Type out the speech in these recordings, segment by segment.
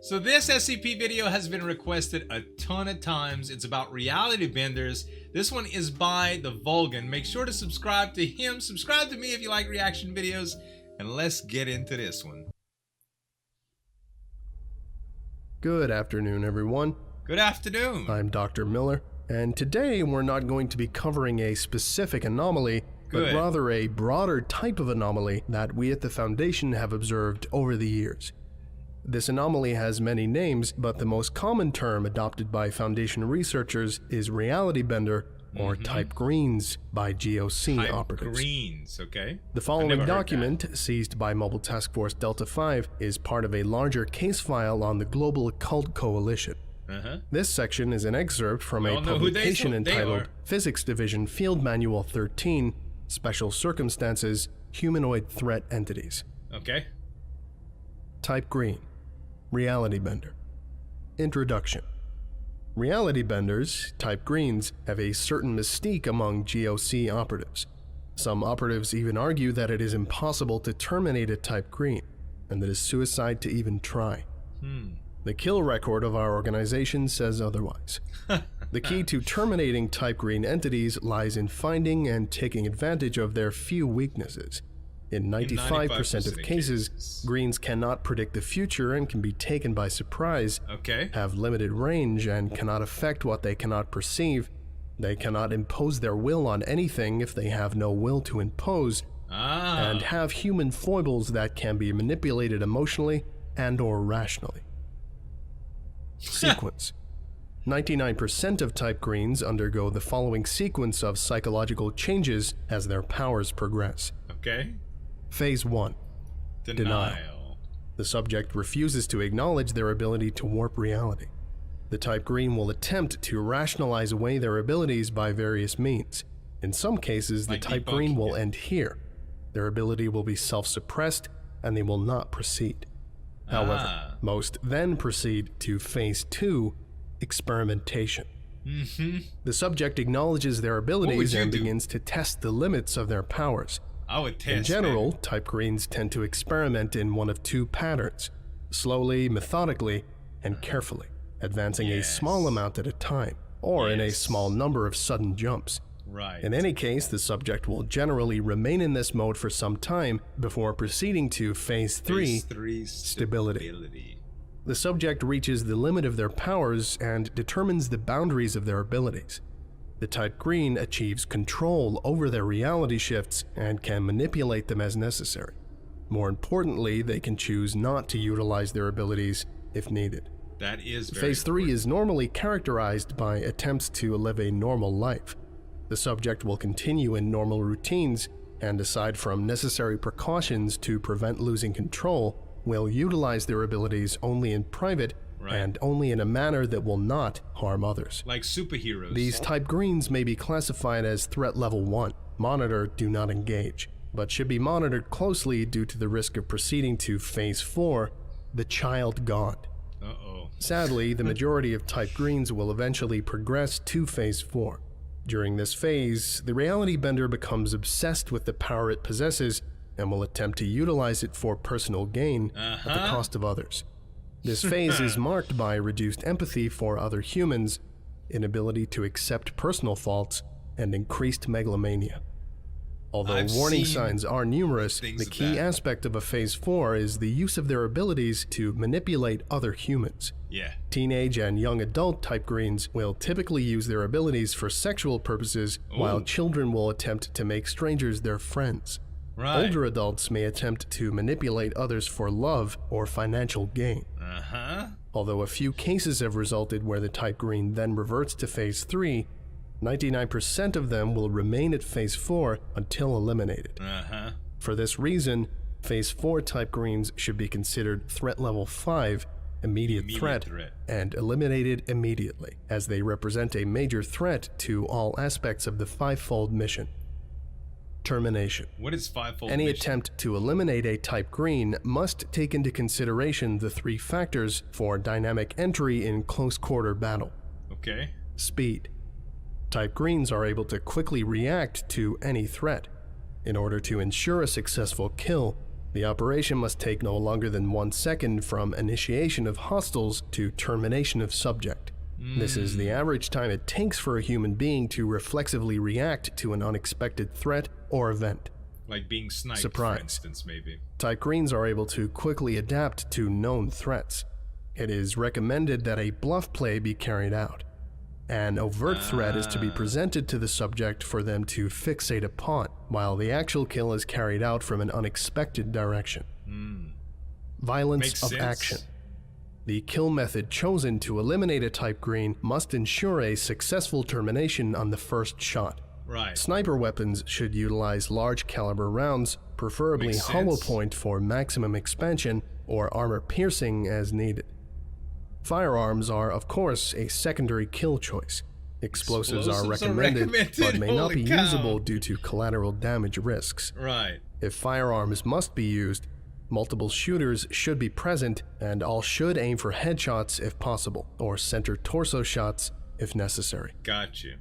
So this SCP video has been requested a ton of times. It's about reality benders. This one is by the Vulcan. Make sure to subscribe to him. Subscribe to me if you like reaction videos. And let's get into this one. Good afternoon, everyone. Good afternoon. I'm Dr. Miller, and today we're not going to be covering a specific anomaly, but rather a broader type of anomaly that we at the Foundation have observed over the years. This anomaly has many names, but the most common term adopted by Foundation researchers is reality bender, or type greens, by GOC operatives. Greens, okay. The following document, seized by Mobile Task Force Delta 5, is part of a larger case file on the Global Occult Coalition. This section is an excerpt from a publication entitled Physics Division Field Manual 13, Special Circumstances, Humanoid Threat Entities. Okay. Type Green. Reality Bender. Introduction. Reality benders, type greens, have a certain mystique among GOC operatives. Some operatives even argue that it is impossible to terminate a type green, and that it is suicide to even try. The kill record of our organization says otherwise. The key to terminating type green entities lies in finding and taking advantage of their few weaknesses. In 95% of cases, greens cannot predict the future and can be taken by surprise, have limited range, and cannot affect what they cannot perceive. They cannot impose their will on anything if they have no will to impose, and have human foibles that can be manipulated emotionally and/or rationally. Sequence. 99% of type greens undergo the following sequence of psychological changes as their powers progress. Phase 1. Denial. The subject refuses to acknowledge their ability to warp reality. The type green will attempt to rationalize away their abilities by various means. In some cases, the type green will end here. Their ability will be self-suppressed, and they will not proceed. However, most then proceed to Phase 2, experimentation. The subject acknowledges their abilities and begins to test the limits of their powers. In general, type greens tend to experiment in one of two patterns: slowly, methodically, and carefully, advancing a small amount at a time, or in a small number of sudden jumps. In any case, the subject will generally remain in this mode for some time before proceeding to Phase 3, stability. The subject reaches the limit of their powers and determines the boundaries of their abilities. The type green achieves control over their reality shifts and can manipulate them as necessary. More importantly, they can choose not to utilize their abilities if needed. Phase 3 is normally characterized by attempts to live a normal life. The subject will continue in normal routines, and aside from necessary precautions to prevent losing control, will utilize their abilities only in private and only in a manner that will not harm others. Like superheroes. These type greens may be classified as Threat Level 1, Monitor, Do Not Engage, but should be monitored closely due to the risk of proceeding to Phase 4, the Child God. Sadly, the majority of type greens will eventually progress to Phase 4. During this phase, the reality bender becomes obsessed with the power it possesses and will attempt to utilize it for personal gain at the cost of others. This phase is marked by reduced empathy for other humans, inability to accept personal faults, and increased megalomania. Although warning signs are numerous, the key aspect of a Phase 4 is the use of their abilities to manipulate other humans. Teenage and young adult type greens will typically use their abilities for sexual purposes, while children will attempt to make strangers their friends. Older adults may attempt to manipulate others for love or financial gain. Although a few cases have resulted where the type green then reverts to Phase 3, 99% of them will remain at Phase 4 until eliminated. For this reason, Phase 4 type greens should be considered Threat Level 5, immediate threat, and eliminated immediately, as they represent a major threat to all aspects of the fivefold mission. Termination. What is fivefold Any mission? attempt to eliminate a type green must take into consideration the three factors for dynamic entry in close-quarter battle. Speed. Type greens are able to quickly react to any threat. In order to ensure a successful kill, The operation must take no longer than 1 second from initiation of hostiles to termination of subject. This is the average time it takes for a human being to reflexively react to an unexpected threat or event. Like being sniped, Surprise. for instance, maybe. Type greens are able to quickly adapt to known threats. It is recommended that a bluff play be carried out. An overt threat is to be presented to the subject for them to fixate upon, while the actual kill is carried out from an unexpected direction. Violence Makes of sense. action. The kill method chosen to eliminate a type green must ensure a successful termination on the first shot. Right. Sniper weapons should utilize large caliber rounds, preferably Makes hollow sense. point for maximum expansion or armor piercing as needed. Firearms are, of course, a secondary kill choice. Explosives are recommended, but may not be Holy cow. usable due to collateral damage risks. Right. If firearms must be used, multiple shooters should be present, and all should aim for headshots if possible, or center torso shots if necessary. Got you.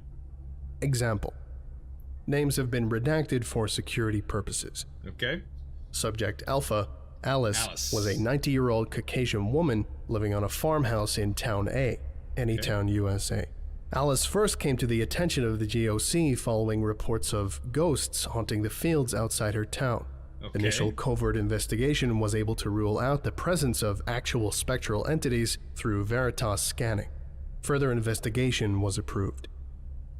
Example. Names have been redacted for security purposes. Okay. Subject Alpha, Alice, was a 90-year-old Caucasian woman living on a farmhouse in Town A, Anytown, USA. Alice first came to the attention of the GOC following reports of ghosts haunting the fields outside her town. Okay. Initial covert investigation was able to rule out the presence of actual spectral entities through Veritas scanning. Further investigation was approved.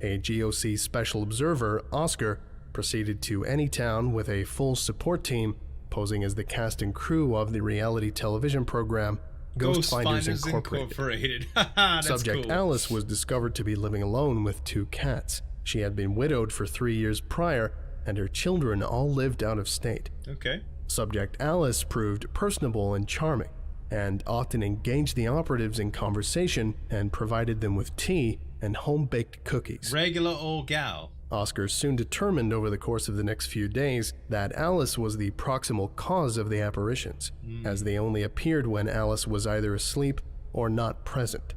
A GOC special observer, Oscar, proceeded to Anytown with a full support team, posing as the cast and crew of the reality television program Ghost Finders Incorporated. That's Subject cool. Alice was discovered to be living alone with 2 cats. She had been widowed for 3 years prior, and her children all lived out of state. Okay. Subject Alice proved personable and charming, and often engaged the operatives in conversation and provided them with tea and home-baked cookies. Regular old gal. Oscar soon determined over the course of the next few days that Alice was the proximal cause of the apparitions, as they only appeared when Alice was either asleep or not present.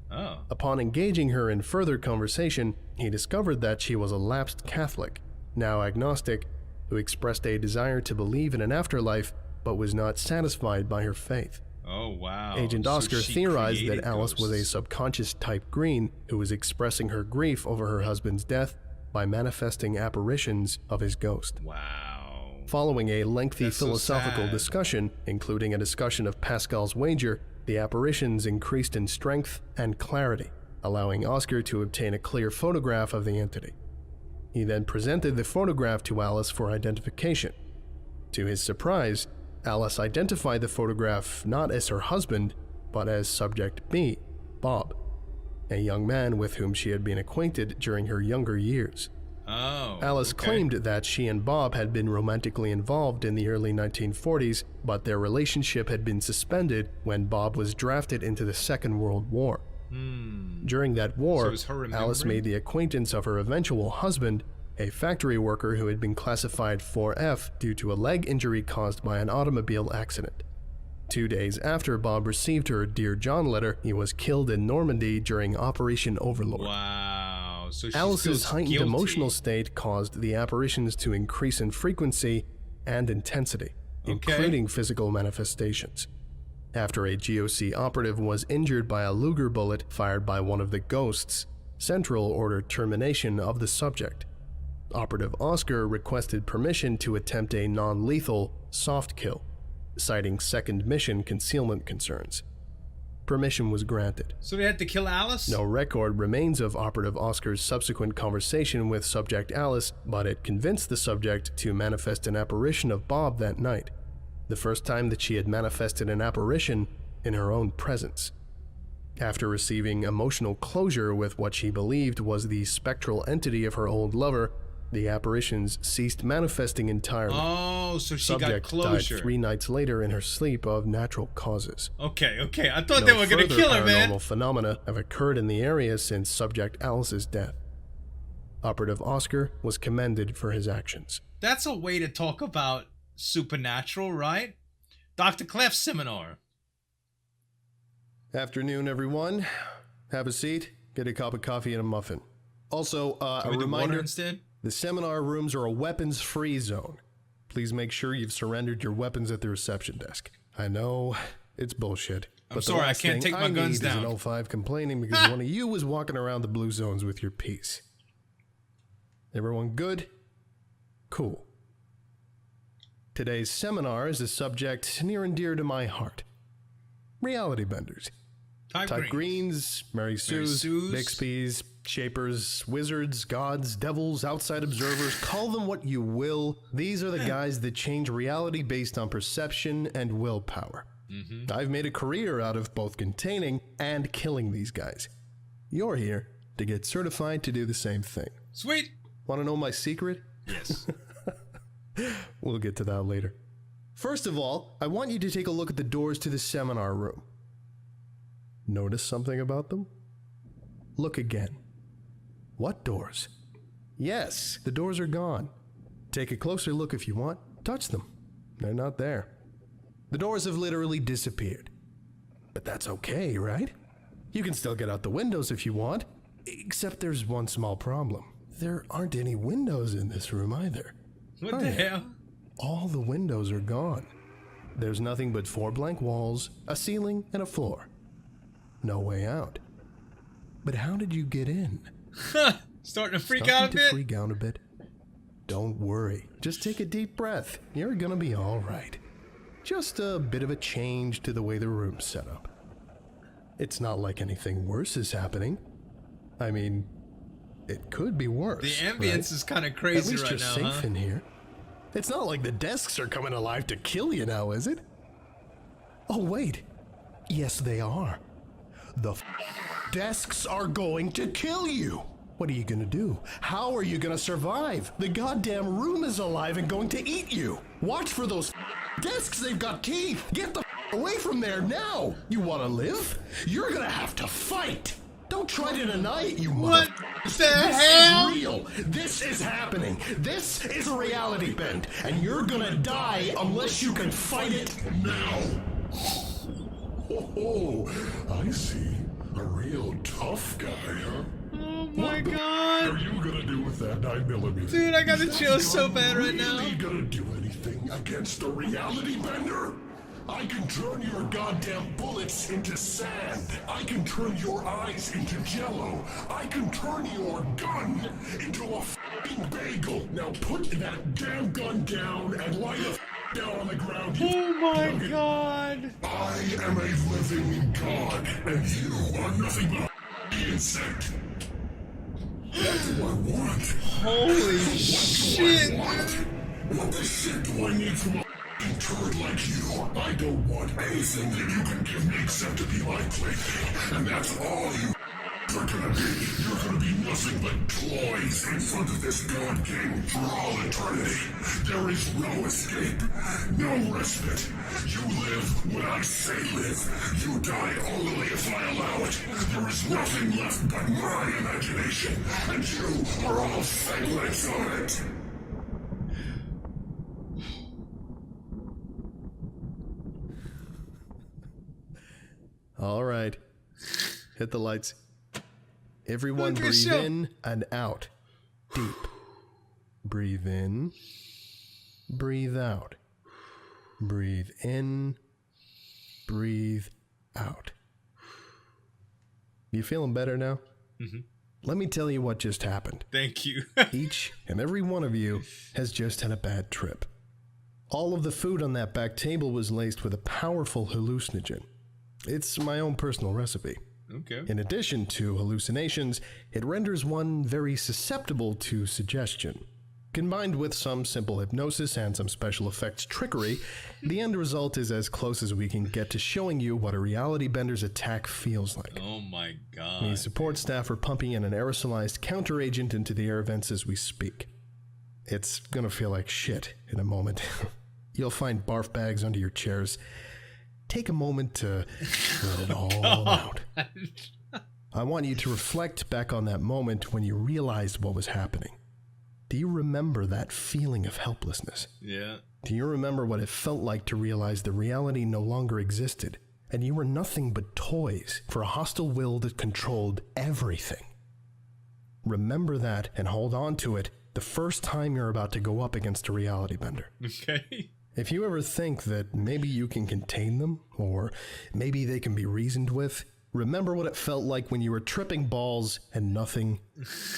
Oh. Upon engaging her in further conversation, he discovered that she was a lapsed Catholic, now agnostic, who expressed a desire to believe in an afterlife but was not satisfied by her faith. Oh, wow. Agent So Oscar she theorized that created Alice was a ghosts. subconscious type green who was expressing her grief over her husband's death by manifesting apparitions of his ghost. Wow. Following a lengthy That's so philosophical sad. discussion, including a discussion of Pascal's wager, the apparitions increased in strength and clarity, allowing Oscar to obtain a clear photograph of the entity. He then presented the photograph to Alice for identification. To his surprise, Alice identified the photograph not as her husband, but as Subject B, Bob, a young man with whom she had been acquainted during her younger years. Oh. Alice okay. claimed that she and Bob had been romantically involved in the early 1940s, but their relationship had been suspended when Bob was drafted into the Second World War. During that So war, it was her Alice remembering? made the acquaintance of her eventual husband, a factory worker who had been classified 4F due to a leg injury caused by an automobile accident. 2 days after Bob received her Dear John letter, he was killed in Normandy during Operation Overlord. Wow. So she Alice's feels heightened guilty. emotional state caused the apparitions to increase in frequency and intensity, including physical manifestations. After a GOC operative was injured by a Luger bullet fired by one of the ghosts, Central ordered termination of the subject. Operative Oscar requested permission to attempt a non-lethal soft kill, citing second mission concealment concerns. Permission was granted. So they had to kill Alice? No record remains of Operative Oscar's subsequent conversation with Subject Alice, but it convinced the subject to manifest an apparition of Bob that night, the first time that she had manifested an apparition in her own presence. After receiving emotional closure with what she believed was the spectral entity of her old lover, the apparitions ceased manifesting entirely. Oh, so she got Subject closure. died 3 nights later in her sleep of natural causes. Okay. I thought No they were gonna further kill her, paranormal man. phenomena have occurred in the area since Subject Alice's death. Operative Oscar was commended for his actions. That's a way to talk about supernatural, right? Dr. Clef seminar. Afternoon, everyone. Have a seat, get a cup of coffee and a muffin. Also, Can a we do water reminder, instead? the seminar rooms are a weapons-free zone. please make sure you've surrendered your weapons at the reception desk. I know, it's bullshit. I'm sorry, I can't take my guns down. Is an 05 complaining because one of you was walking around the blue zones with your piece. Everyone good? Cool. Today's seminar is a subject near and dear to my heart. Reality benders. Type greens, Mary Sue's, Bixby's, Shapers, wizards, gods, devils, outside observers, call them what you will. These are the guys that change reality based on perception and willpower. I've made a career out of both containing and killing these guys. You're here to get certified to do the same thing. Sweet! Want to know my secret? Yes. We'll get to that later. First of all, I want you to take a look at the doors to the seminar room. Notice something about them? Look again. What doors? Yes, the doors are gone. Take a closer look if you want. Touch them. They're not there. The doors have literally disappeared. But that's okay, right? You can still get out the windows if you want. Except there's one small problem. There aren't any windows in this room either. What the hell? All the windows are gone. There's nothing but 4 blank walls, a ceiling, and a floor. No way out. But how did you get in? Starting to freak out a bit? Don't worry. Just take a deep breath. You're gonna be all right. Just a bit of a change to the way the room's set up. It's not like anything worse is happening. I mean, it could be worse. The ambience is kind of crazy right now, At least you're safe in here. It's not like the desks are coming alive to kill you now, is it? Oh, wait. Yes, they are. The desks are going to kill you. What are you gonna do? How are you gonna survive? The goddamn room is alive and going to eat you. Watch for those desks, they've got teeth. Get the away from there now. You wanna live? You're gonna have to fight. Don't try to deny it, you mother. What the hell? This is real. This is happening. This is a reality bend, and you're gonna die unless you can fight it now. Oh, I see. A real tough guy, huh? Oh my god. What are you gonna do with that 9mm? Dude, I got the chills so bad right now. Are you gonna do anything against a reality bender? I can turn your goddamn bullets into sand. I can turn your eyes into jello. I can turn your gun into a f***ing bagel. Now put that damn gun down and lie the f*** down on the ground. Oh my god. I am a living god, and you are nothing but a insect. What do I want? Holy shit. What the shit do I need from a turd like you? I don't want anything that you can give me except to be like lately. And that's all you are gonna be. You're gonna be nothing but toys in front of this god king for all eternity. There is no escape, no respite. You live when I say live. You die only if I allow it. There is nothing left but my imagination, and you are all figments of it. All right. Hit the lights. Everyone breathe in and out. Deep. Breathe in. Breathe out. Breathe in. Breathe out. You feeling better now? Mm-hmm. Let me tell you what just happened. Thank you. Each and every one of you has just had a bad trip. All of the food on that back table was laced with a powerful hallucinogen. It's my own personal recipe. Okay. In addition to hallucinations, it renders one very susceptible to suggestion. Combined with some simple hypnosis and some special effects trickery, the end result is as close as we can get to showing you what a reality bender's attack feels like. Oh my god. The support staff are pumping in an aerosolized counteragent into the air vents as we speak. It's gonna feel like shit in a moment. You'll find barf bags under your chairs. Take a moment to let it all out. I want you to reflect back on that moment when you realized what was happening. Do you remember that feeling of helplessness? Yeah. Do you remember what it felt like to realize the reality no longer existed, and you were nothing but toys for a hostile will that controlled everything? Remember that and hold on to it the first time you're about to go up against a reality bender. Okay. If you ever think that maybe you can contain them, or maybe they can be reasoned with, remember what it felt like when you were tripping balls and nothing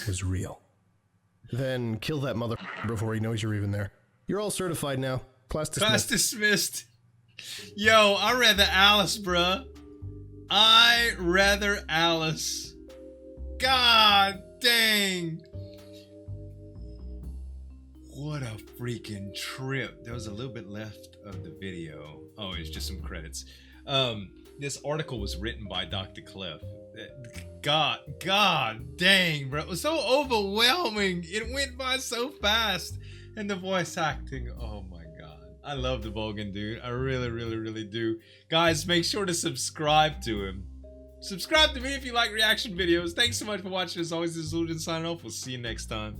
was real. Then kill that mother before he knows you're even there. You're all certified now. Class dismissed. Class dismissed. Yo, I rather Alice, bruh. I rather Alice. God dang. What a freaking trip. There was a little bit left of the video. Oh, it's just some credits. This article was written by Dr. Clef. God dang, bro. It was so overwhelming. It went by so fast. And the voice acting, oh my God. I love the Vulcan dude. I really do. Guys, make sure to subscribe to him. Subscribe to me if you like reaction videos. Thanks so much for watching. As always, this is Zueljin signing off. We'll see you next time.